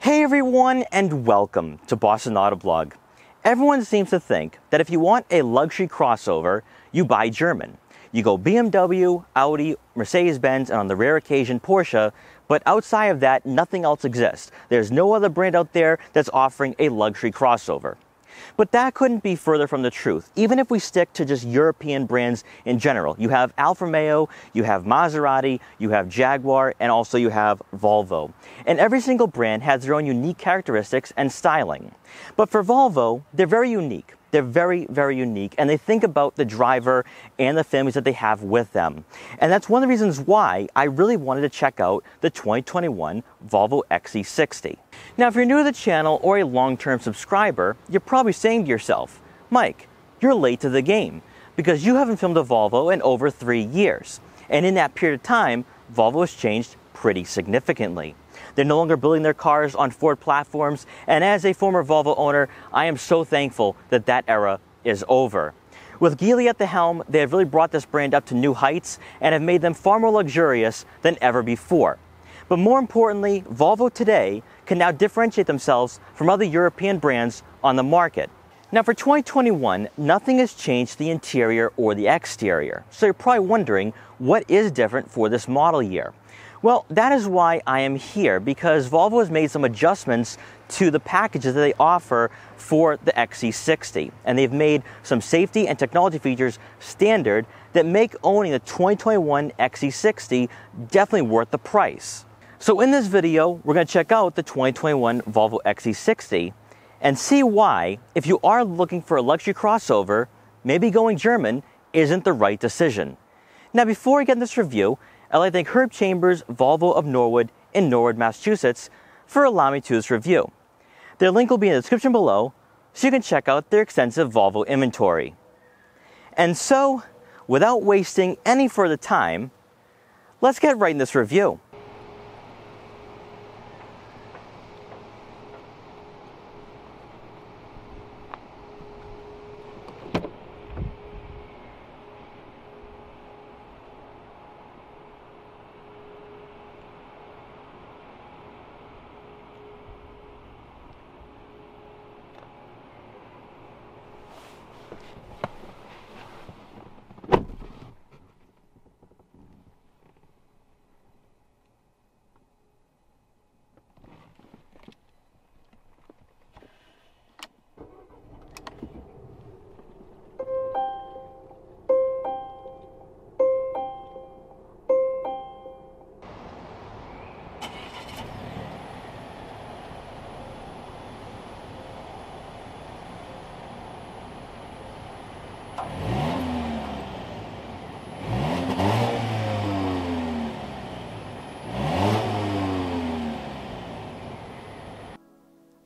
Hey everyone, and welcome to Boston Autoblog. Everyone seems to think that if you want a luxury crossover, you buy German. You go BMW, Audi, Mercedes-Benz, and on the rare occasion Porsche, but outside of that, nothing else exists. There's no other brand out there that's offering a luxury crossover. But that couldn't be further from the truth, even if we stick to just European brands in general. You have Alfa Romeo, you have Maserati, you have Jaguar, and also you have Volvo. And every single brand has their own unique characteristics and styling. But for Volvo, they're very unique. They're very, very unique, and they think about the driver and the families that they have with them. And that's one of the reasons why I really wanted to check out the 2021 Volvo XC60. Now, if you're new to the channel or a long-term subscriber, you're probably saying to yourself, Mike, you're late to the game because you haven't filmed a Volvo in over 3 years. And in that period of time, Volvo has changed pretty significantly. They're no longer building their cars on Ford platforms, and as a former Volvo owner, I am so thankful that that era is over. With Geely at the helm, they have really brought this brand up to new heights and have made them far more luxurious than ever before. But more importantly, Volvo today can now differentiate themselves from other European brands on the market. Now for 2021, nothing has changed the interior or the exterior. So you're probably wondering, what is different for this model year? Well, that is why I am here, because Volvo has made some adjustments to the packages that they offer for the XC60. And they've made some safety and technology features standard that make owning the 2021 XC60 definitely worth the price. So in this video, we're going to check out the 2021 Volvo XC60 and see why, if you are looking for a luxury crossover, maybe going German isn't the right decision. Now, before we get in this review, I'd like to thank Herb Chambers, Volvo of Norwood in Norwood, Massachusetts, for allowing me to do this review. Their link will be in the description below, so you can check out their extensive Volvo inventory. And so, without wasting any further time, let's get right in this review.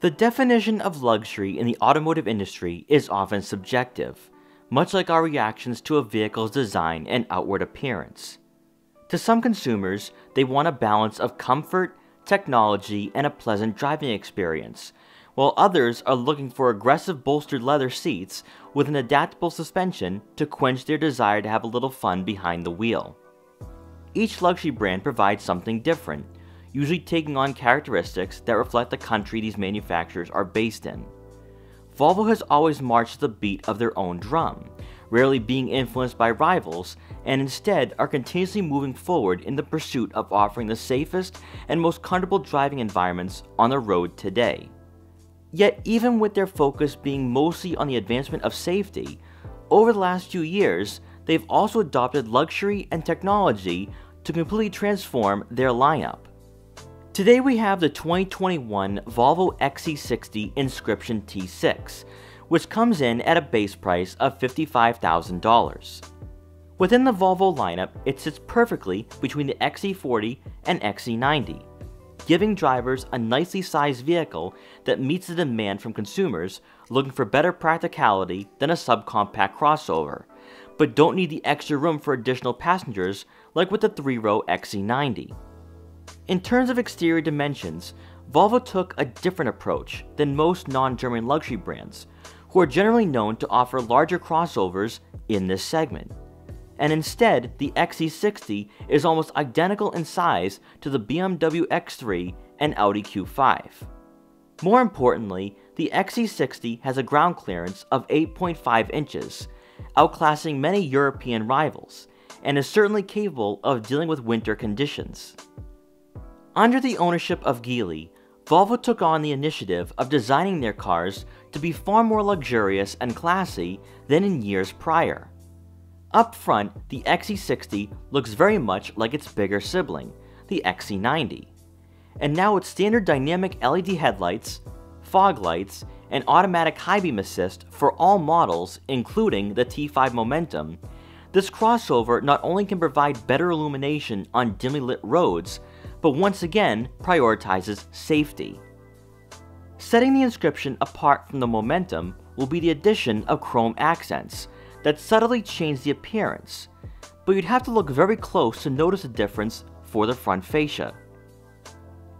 The definition of luxury in the automotive industry is often subjective, much like our reactions to a vehicle's design and outward appearance. To some consumers, they want a balance of comfort, technology, and a pleasant driving experience, while others are looking for aggressive bolstered leather seats with an adaptable suspension to quench their desire to have a little fun behind the wheel. Each luxury brand provides something different, usually taking on characteristics that reflect the country these manufacturers are based in. Volvo has always marched to the beat of their own drum, rarely being influenced by rivals, and instead are continuously moving forward in the pursuit of offering the safest and most comfortable driving environments on the road today. Yet even with their focus being mostly on the advancement of safety, over the last few years, they've also adopted luxury and technology to completely transform their lineup. Today we have the 2021 Volvo XC60 Inscription T6, which comes in at a base price of $55,000. Within the Volvo lineup, it sits perfectly between the XC40 and XC90, giving drivers a nicely sized vehicle that meets the demand from consumers looking for better practicality than a subcompact crossover, but don't need the extra room for additional passengers like with the 3-row XC90. In terms of exterior dimensions, Volvo took a different approach than most non-German luxury brands, who are generally known to offer larger crossovers in this segment. And instead, the XC60 is almost identical in size to the BMW X3 and Audi Q5. More importantly, the XC60 has a ground clearance of 8.5 inches, outclassing many European rivals, and is certainly capable of dealing with winter conditions. Under the ownership of Geely, Volvo took on the initiative of designing their cars to be far more luxurious and classy than in years prior. Up front, the XC60 looks very much like its bigger sibling, the XC90. And now with standard dynamic LED headlights, fog lights, and automatic high beam assist for all models, including the T5 Momentum, this crossover not only can provide better illumination on dimly lit roads, but once again prioritizes safety. Setting the Inscription apart from the Momentum will be the addition of chrome accents that subtly change the appearance, but you'd have to look very close to notice the difference for the front fascia.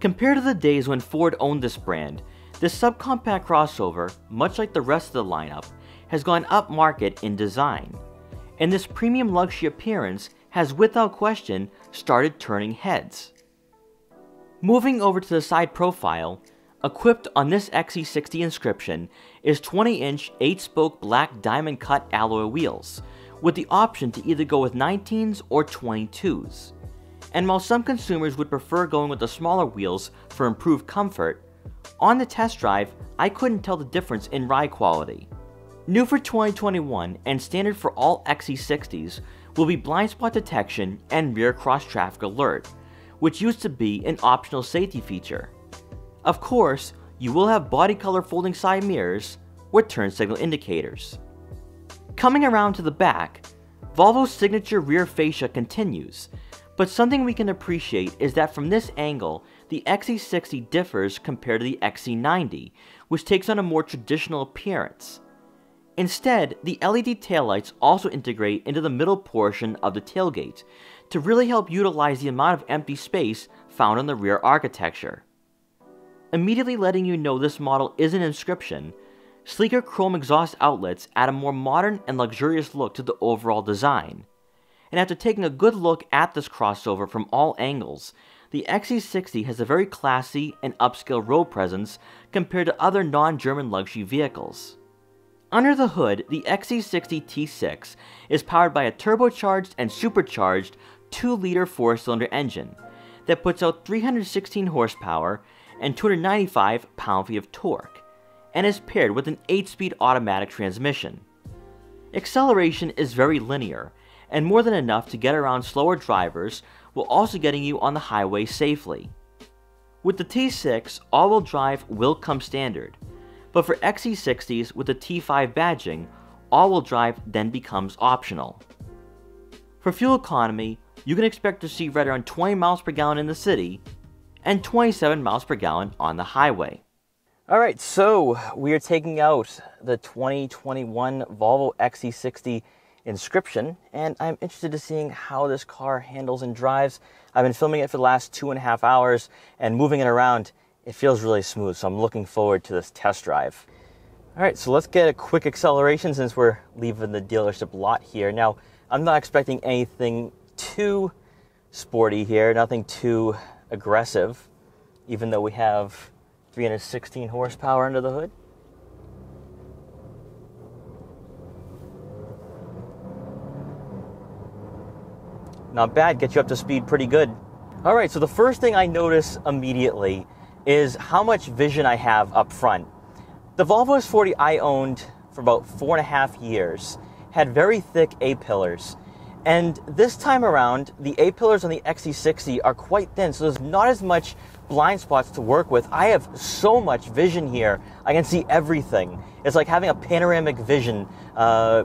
Compared to the days when Ford owned this brand, this subcompact crossover, much like the rest of the lineup, has gone upmarket in design, and this premium luxury appearance has without question started turning heads. Moving over to the side profile, equipped on this XC60 Inscription is 20-inch 8-spoke black diamond cut alloy wheels, with the option to either go with 19s or 22s. And while some consumers would prefer going with the smaller wheels for improved comfort, on the test drive I couldn't tell the difference in ride quality. New for 2021 and standard for all XC60s will be blind spot detection and rear cross traffic alert, which used to be an optional safety feature. Of course, you will have body color folding side mirrors with turn signal indicators. Coming around to the back, Volvo's signature rear fascia continues, but something we can appreciate is that from this angle, the XC60 differs compared to the XC90, which takes on a more traditional appearance. Instead, the LED taillights also integrate into the middle portion of the tailgate to really help utilize the amount of empty space found in the rear architecture. Immediately letting you know this model is an Inscription, sleeker chrome exhaust outlets add a more modern and luxurious look to the overall design. And after taking a good look at this crossover from all angles, the XC60 has a very classy and upscale road presence compared to other non-German luxury vehicles. Under the hood, the XC60 T6 is powered by a turbocharged and supercharged 2-liter 4-cylinder engine that puts out 316 horsepower and 295 pound-feet of torque, and is paired with an 8-speed automatic transmission. Acceleration is very linear, and more than enough to get around slower drivers while also getting you on the highway safely. With the T6, all-wheel drive will come standard, but for XC60s with the T5 badging, all-wheel drive then becomes optional. For fuel economy, you can expect to see right around 20 miles per gallon in the city and 27 miles per gallon on the highway. Alright, so we are taking out the 2021 Volvo XC60 Inscription, and I'm interested in seeing how this car handles and drives. I've been filming it for the last 2.5 hours, and moving it around, it feels really smooth, so I'm looking forward to this test drive. Alright, so let's get a quick acceleration since we're leaving the dealership lot here. Now, I'm not expecting anything too sporty here, nothing too aggressive, even though we have 316 horsepower under the hood. Not bad, get you up to speed pretty good. Alright, so the first thing I notice immediately is how much vision I have up front. The Volvo S40 I owned for about 4.5 years had very thick A-pillars. And this time around, the A-pillars on the XC60 are quite thin, so there's not as much blind spots to work with. I have so much vision here, I can see everything. It's like having a panoramic vision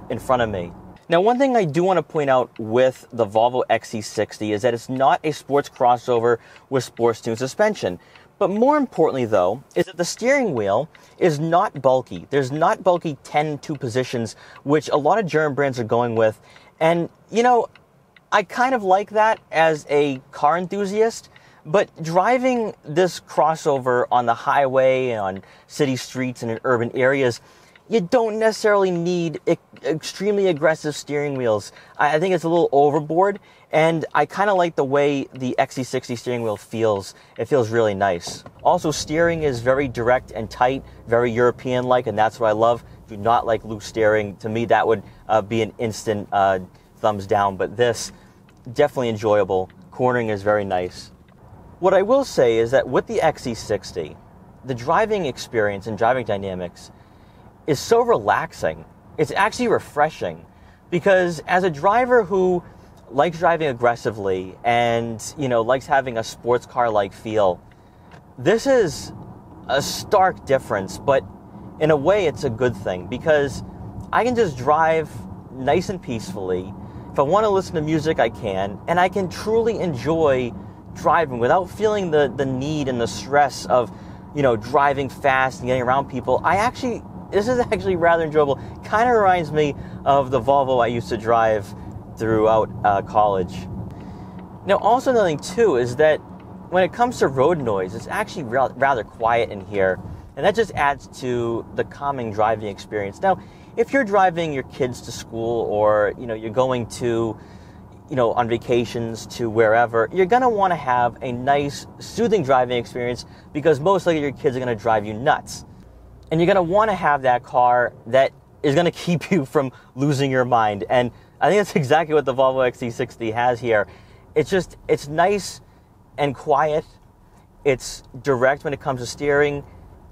in front of me. Now, one thing I do want to point out with the Volvo XC60 is that it's not a sports crossover with sports-tuned suspension. But more importantly, though, is that the steering wheel is not bulky. There's not bulky 10-2 positions, which a lot of German brands are going with. And, you know, I kind of like that as a car enthusiast, but driving this crossover on the highway and on city streets and in urban areas, you don't necessarily need extremely aggressive steering wheels. I think it's a little overboard, and I kind of like the way the XC60 steering wheel feels. It feels really nice. Also, steering is very direct and tight, very European-like, and that's what I love. Do not like loose steering. To me, that would be an instant thumbs down, but this, definitely enjoyable. Cornering is very nice. What I will say is that with the XC60, the driving experience and driving dynamics is so relaxing. It's actually refreshing, because as a driver who likes driving aggressively and, you know, likes having a sports car-like feel, this is a stark difference, but in a way it's a good thing, because I can just drive nice and peacefully. If I want to listen to music, I can, and I can truly enjoy driving without feeling the need and the stress of, you know, driving fast and getting around people. This is actually rather enjoyable. Kind of reminds me of the Volvo I used to drive throughout college. Now, also another thing too is that when it comes to road noise, it's actually rather quiet in here, and that just adds to the calming driving experience. Now, if you're driving your kids to school, or, you know, you're going to, you know, on vacations to wherever, you're going to want to have a nice, soothing driving experience, because most likely your kids are going to drive you nuts. And you're going to want to have that car that is going to keep you from losing your mind. And I think that's exactly what the Volvo XC60 has here. It's nice and quiet. It's direct when it comes to steering.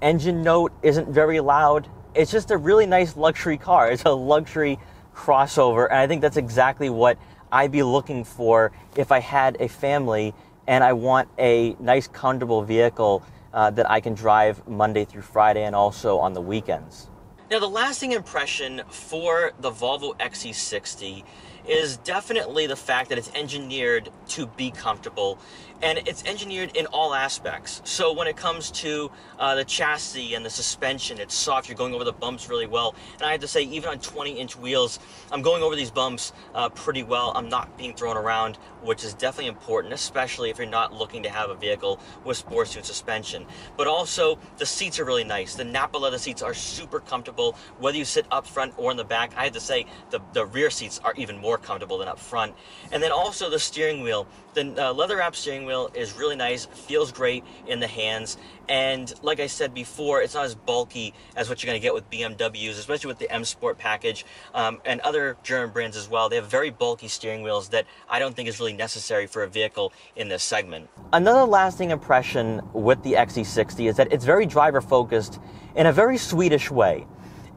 Engine note isn't very loud. It's just a really nice luxury car. It's a luxury crossover. And I think that's exactly what I'd be looking for if I had a family and I want a nice, comfortable vehicle that I can drive Monday through Friday and also on the weekends. Now, the lasting impression for the Volvo XC60 is definitely the fact that it's engineered to be comfortable, and it's engineered in all aspects. So when it comes to the chassis and the suspension, it's soft. You're going over the bumps really well. And I have to say, even on 20-inch wheels, I'm going over these bumps pretty well. I'm not being thrown around, which is definitely important, especially if you're not looking to have a vehicle with sports tuned suspension. But also, the seats are really nice. The Nappa leather seats are super comfortable, whether you sit up front or in the back. I have to say, the rear seats are even more comfortable than up front. And then also the steering wheel. The leather-wrapped steering wheel is really nice, feels great in the hands, and like I said before, it's not as bulky as what you're going to get with BMWs, especially with the M Sport package, and other German brands as well. They have very bulky steering wheels that I don't think is really necessary for a vehicle in this segment. Another lasting impression with the XC60 is that it's very driver-focused in a very Swedish way.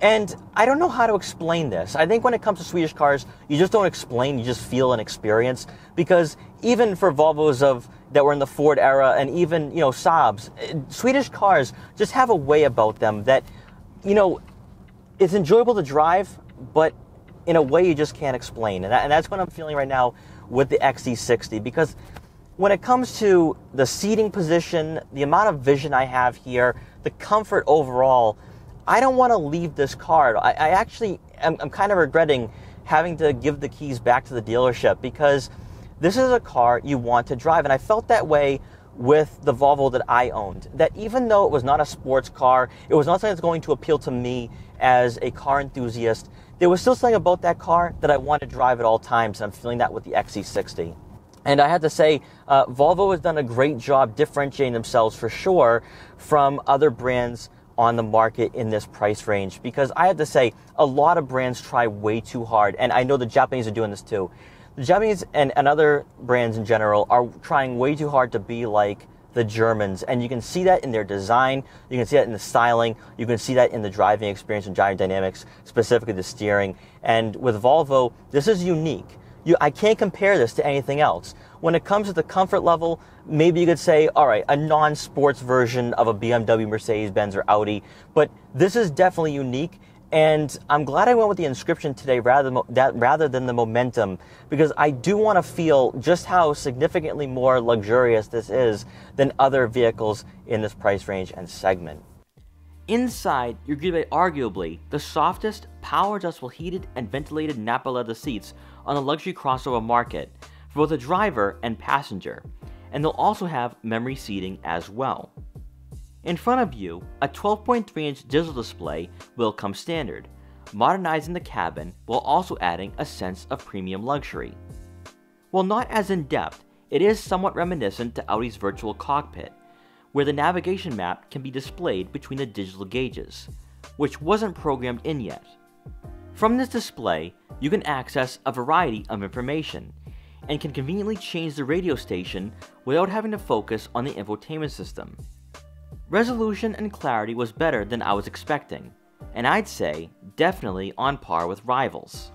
And I don't know how to explain this. I think when it comes to Swedish cars, you just don't explain, you just feel and experience. Because even for Volvos that were in the Ford era, and even, you know, Saabs, Swedish cars just have a way about them that, you know, it's enjoyable to drive, but in a way you just can't explain. And that's what I'm feeling right now with the XC60. Because when it comes to the seating position, the amount of vision I have here, the comfort overall, I don't want to leave this car. I actually am kind of regretting having to give the keys back to the dealership, because this is a car you want to drive. And I felt that way with the Volvo that I owned. That even though it was not a sports car, it was not something that's going to appeal to me as a car enthusiast, there was still something about that car that I wanted to drive at all times. And I'm feeling that with the XC60. And I have to say, Volvo has done a great job differentiating themselves for sure from other brands on the market in this price range, because I have to say, a lot of brands try way too hard, and I know the Japanese are doing this too. The Japanese and other brands in general are trying way too hard to be like the Germans, and you can see that in their design, you can see that in the styling, you can see that in the driving experience and driving dynamics, specifically the steering. And with Volvo, this is unique. I can't compare this to anything else. When it comes to the comfort level, maybe you could say, all right, a non-sports version of a BMW, Mercedes-Benz, or Audi, but this is definitely unique, and I'm glad I went with the Inscription today rather than the Momentum, because I do want to feel just how significantly more luxurious this is than other vehicles in this price range and segment. Inside, you're greeted by arguably the softest, power-adjustable heated and ventilated Nappa leather seats on the luxury crossover market for both the driver and passenger, and they'll also have memory seating as well. In front of you, a 12.3-inch digital display will come standard, modernizing the cabin while also adding a sense of premium luxury. While not as in-depth, it is somewhat reminiscent to Audi's virtual cockpit, where the navigation map can be displayed between the digital gauges, which wasn't programmed in yet. From this display, you can access a variety of information, and can conveniently change the radio station without having to focus on the infotainment system. Resolution and clarity was better than I was expecting, and I'd say definitely on par with rivals.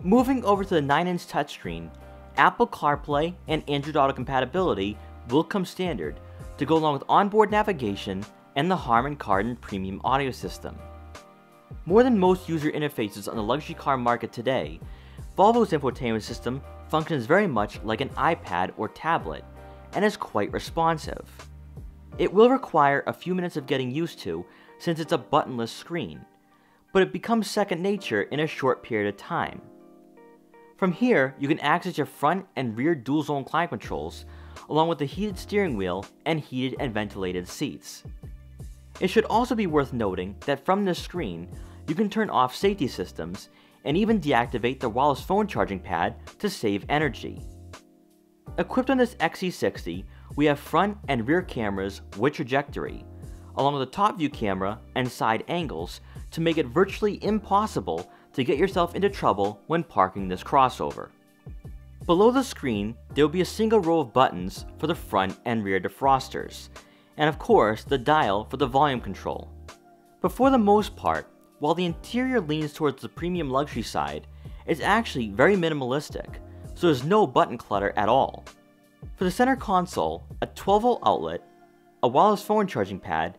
Moving over to the 9-inch touchscreen, Apple CarPlay and Android Auto compatibility will come standard to go along with onboard navigation and the Harman Kardon premium audio system. More than most user interfaces on the luxury car market today, Volvo's infotainment system functions very much like an iPad or tablet and is quite responsive. It will require a few minutes of getting used to since it's a buttonless screen, but it becomes second nature in a short period of time. From here, you can access your front and rear dual zone climate controls, along with the heated steering wheel and heated and ventilated seats. It should also be worth noting that from this screen, you can turn off safety systems and even deactivate the wireless phone charging pad to save energy. Equipped on this XC60, we have front and rear cameras with trajectory, along with a top view camera and side angles to make it virtually impossible to get yourself into trouble when parking this crossover. Below the screen, there will be a single row of buttons for the front and rear defrosters, and of course the dial for the volume control. But for the most part, while the interior leans towards the premium luxury side, it's actually very minimalistic, so there's no button clutter at all. For the center console, a 12-volt outlet, a wireless phone charging pad,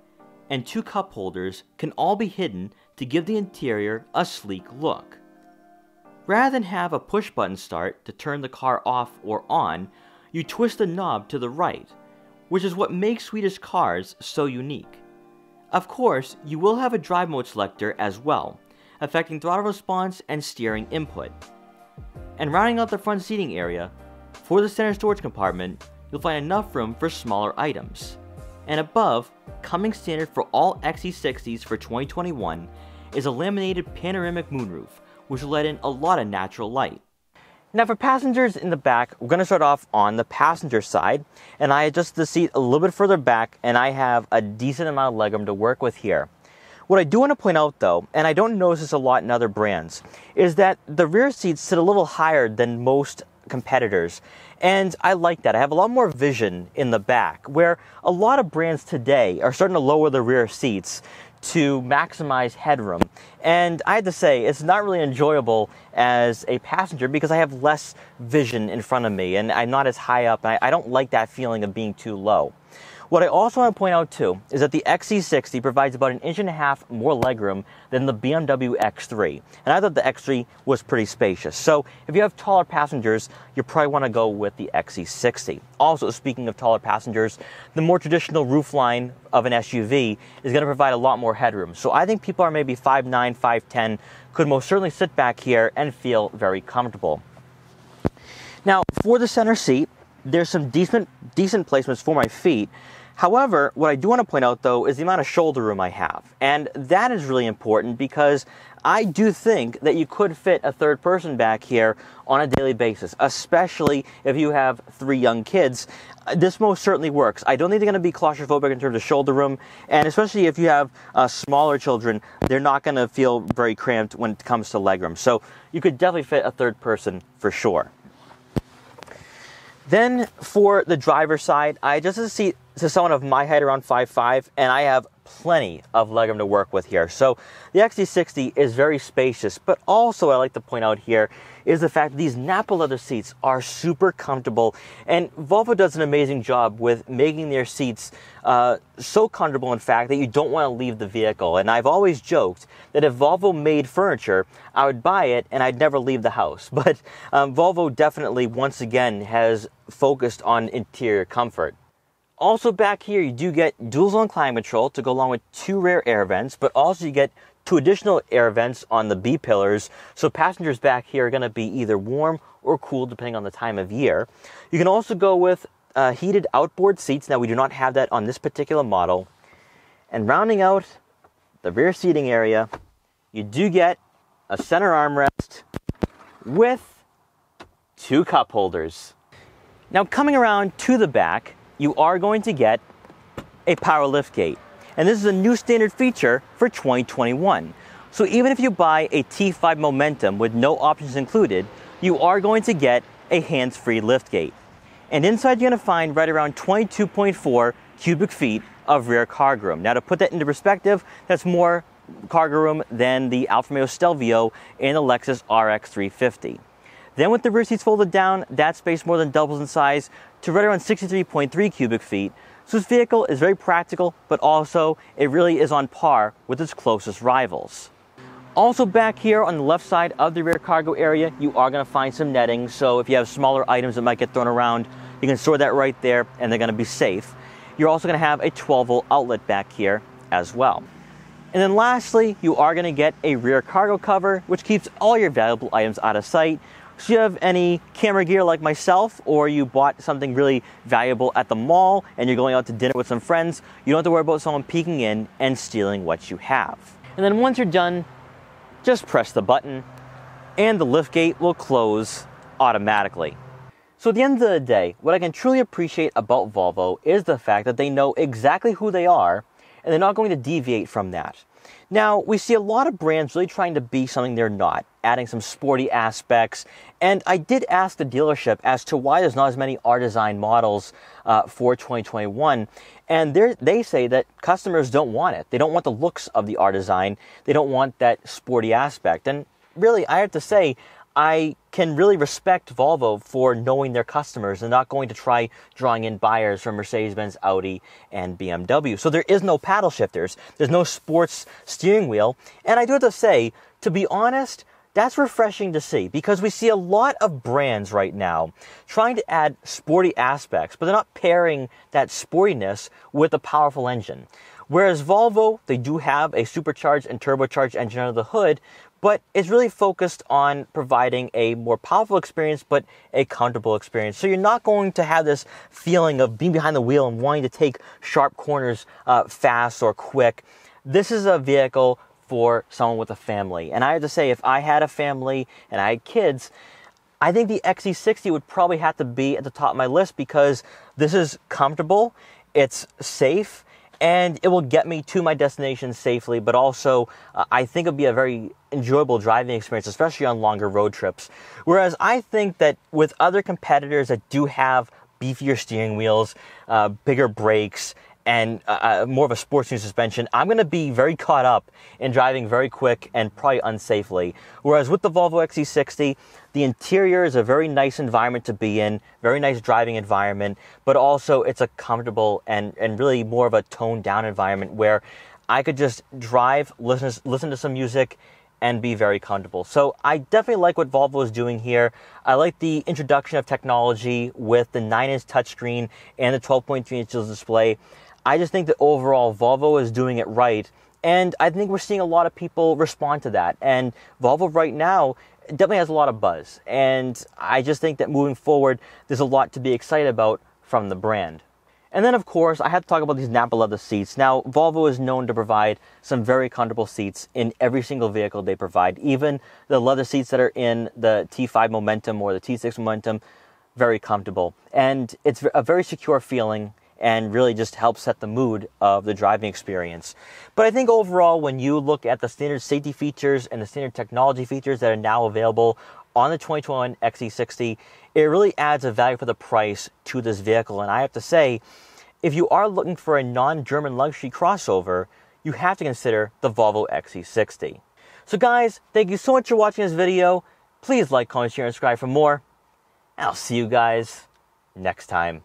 and 2 cup holders can all be hidden to give the interior a sleek look. Rather than have a push button start to turn the car off or on, you twist the knob to the right, which is what makes Swedish cars so unique. Of course, you will have a drive mode selector as well, affecting throttle response and steering input. And rounding out the front seating area, for the center storage compartment, you'll find enough room for smaller items. And above, coming standard for all XC60s for 2021, is a laminated panoramic moonroof, which will let in a lot of natural light. Now for passengers in the back, we're going to start off on the passenger side, and I adjust the seat a little bit further back, and I have a decent amount of legroom to work with here. What I do want to point out though, and I don't notice this a lot in other brands, is that the rear seats sit a little higher than most competitors, and I like that. I have a lot more vision in the back, where a lot of brands today are starting to lower the rear seats to maximize headroom. And I had to say, it's not really enjoyable as a passenger because I have less vision in front of me and I'm not as high up. I don't like that feeling of being too low. What I also want to point out too is that the XC60 provides about 1.5 inches more legroom than the BMW X3. And I thought the X3 was pretty spacious. So if you have taller passengers, you probably want to go with the XC60. Also, speaking of taller passengers, the more traditional roofline of an SUV is going to provide a lot more headroom. So I think people are maybe 5'9", 5'10", could most certainly sit back here and feel very comfortable. Now, for the center seat, there's some decent placements for my feet. However, what I do want to point out though is the amount of shoulder room I have. And that is really important because I do think that you could fit a third person back here on a daily basis, especially if you have 3 young kids. This most certainly works. I don't think they're going to be claustrophobic in terms of shoulder room, and especially if you have smaller children, they're not going to feel very cramped when it comes to legroom. So you could definitely fit a third person for sure. Then for the driver's side, I adjusted the seat to someone of my height, around 5'5", and I have plenty of legroom to work with here. So the XC60 is very spacious, but also what I like to point out here is the fact that these Nappa leather seats are super comfortable, and Volvo does an amazing job with making their seats so comfortable, in fact, that you don't want to leave the vehicle. And I've always joked that if Volvo made furniture, I would buy it and I'd never leave the house. But Volvo definitely, once again, has focused on interior comfort. Also back here, you do get dual zone climate control to go along with 2 rear air vents, but also you get 2 additional air vents on the B pillars, so passengers back here are going to be either warm or cool depending on the time of year. You can also go with heated outboard seats. Now we do not have that on this particular model. And rounding out the rear seating area, you do get a center armrest with 2 cup holders. Now coming around to the back, you are going to get a power liftgate. And this is a new standard feature for 2021. So even if you buy a T5 Momentum with no options included, you are going to get a hands-free liftgate. And inside you're going to find right around 22.4 cubic feet of rear cargo room. Now to put that into perspective, that's more cargo room than the Alfa Romeo Stelvio and the Lexus RX 350. Then with the rear seats folded down, that space more than doubles in size to right around 63.3 cubic feet. So this vehicle is very practical, but also it really is on par with its closest rivals. Also back here on the left side of the rear cargo area, you are going to find some netting. So if you have smaller items that might get thrown around, you can store that right there and they're going to be safe. You're also going to have a 12-volt outlet back here as well. And then lastly, you are going to get a rear cargo cover, which keeps all your valuable items out of sight. So if you have any camera gear like myself, or you bought something really valuable at the mall and you're going out to dinner with some friends, you don't have to worry about someone peeking in and stealing what you have. And then once you're done, just press the button and the liftgate will close automatically. So at the end of the day, what I can truly appreciate about Volvo is the fact that they know exactly who they are and they're not going to deviate from that. Now, we see a lot of brands really trying to be something they're not, adding some sporty aspects. And I did ask the dealership as to why there's not as many R-Design models for 2021. And they say that customers don't want it. They don't want the looks of the R-Design. They don't want that sporty aspect. And really, I have to say, I can really respect Volvo for knowing their customers and not going to try drawing in buyers from Mercedes-Benz, Audi, and BMW. So there is no paddle shifters. There's no sports steering wheel. And I do have to say, to be honest, that's refreshing to see because we see a lot of brands right now trying to add sporty aspects, but they're not pairing that sportiness with a powerful engine. Whereas Volvo, they do have a supercharged and turbocharged engine under the hood, but it's really focused on providing a more powerful experience, but a comfortable experience. So you're not going to have this feeling of being behind the wheel and wanting to take sharp corners fast or quick. This is a vehicle for someone with a family. And I have to say, if I had a family and I had kids, I think the XC60 would probably have to be at the top of my list because this is comfortable, it's safe, and it will get me to my destination safely, but also I think it'll be a very enjoyable driving experience, especially on longer road trips. Whereas I think that with other competitors that do have beefier steering wheels, bigger brakes, and more of a sports new suspension, I'm going to be very caught up in driving very quick and probably unsafely. Whereas with the Volvo XC60, the interior is a very nice environment to be in, very nice driving environment, but also it's a comfortable and really more of a toned down environment where I could just drive, listen to some music, and be very comfortable. So I definitely like what Volvo is doing here. I like the introduction of technology with the 9-inch touchscreen and the 12.3 inches display. I just think that overall Volvo is doing it right, and I think we're seeing a lot of people respond to that. And Volvo right now definitely has a lot of buzz, and I just think that moving forward, there's a lot to be excited about from the brand. And then, of course, I have to talk about these Nappa leather seats. Now, Volvo is known to provide some very comfortable seats in every single vehicle they provide. Even the leather seats that are in the T5 Momentum or the T6 Momentum, very comfortable. And it's a very secure feeling and really just helps set the mood of the driving experience. But I think overall, when you look at the standard safety features and the standard technology features that are now available on the 2021 XC60, it really adds a value for the price to this vehicle. And I have to say, if you are looking for a non-German luxury crossover, you have to consider the Volvo XC60. So guys, thank you so much for watching this video. Please like, comment, share, and subscribe for more. And I'll see you guys next time.